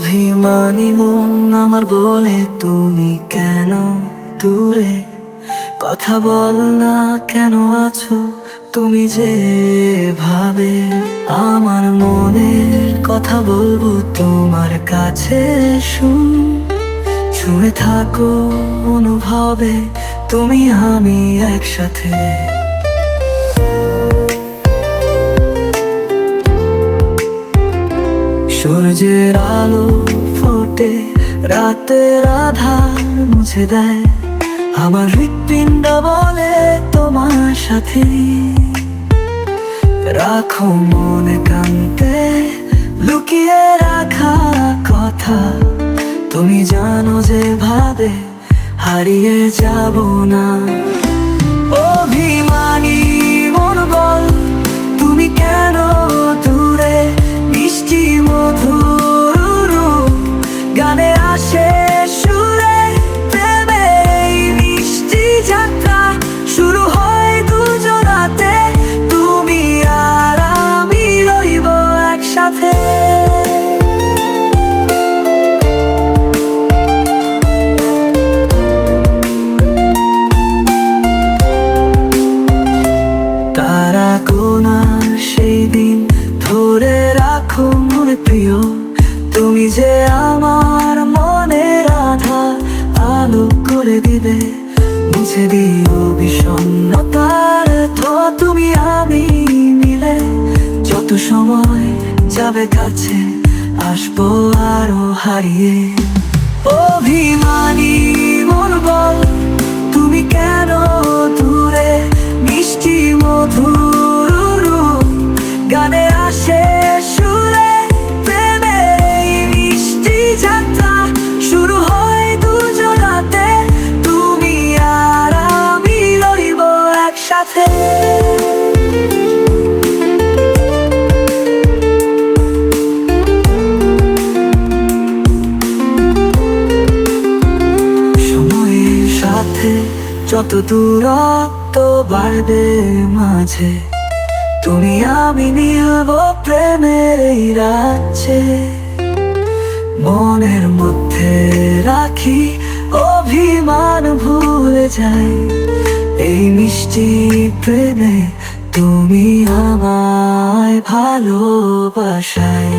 অভিমানী মন আমার বলে তুমি কেন দূরে, কথা বল না কেন আছো তুমি যে ভাবে। আমার মনের কথা বলবো তোমার কাছে, ছুঁয়ে থাকো অনুভবে তুমি আমি একসাথে। সূর্যের আলো ফোটে রাতের আধার মুছে দেয়, আমার হৃৎপিণ্ড বলে তোমার সাথে। রাখো মনে কান্তে লুকিয়ে রাখা কথা, তুমি জানো যে ভাবে হারিয়ে যাব না। অভিমানী মন বল তুমি কেন দূরে, মিষ্টি মধুর গানে আসে সুরে, প্রেমে এই মিষ্টি যাত্রা শুরু হয় দুজনাতে, তুমি আর আমি রইব একসাথে। তারা কোনার সেই দিন ধরে রাখো মনে প্রিয়, তুমি যে আমার মনের আধার আলো করে দিবে, মুছে দিও বিষণ্ণতার ধোঁয়া তুমি আমি মিলে। যত সময় যাবে কাছে আসবো আরো হারিয়ে। অভিমানী মন বল তুমি কেন দূরে, মিষ্টি মধুর গানে আসে সুরে, প্রেমে এই মিষ্টি যাত্রা শুরু হয় দুজনাতে, তুমি আর আমি রইব একসাথে। সময়ের সাথে যত দূরত্ব বাড়বে মাঝে, তুমি আমি মিলব প্রেমের এই রাজ্যে। মনের মধ্যে রাখি অভিমান ভুলে যাই, এই মিষ্টি প্রেমে তুমি আমায় ভালোবাসাই।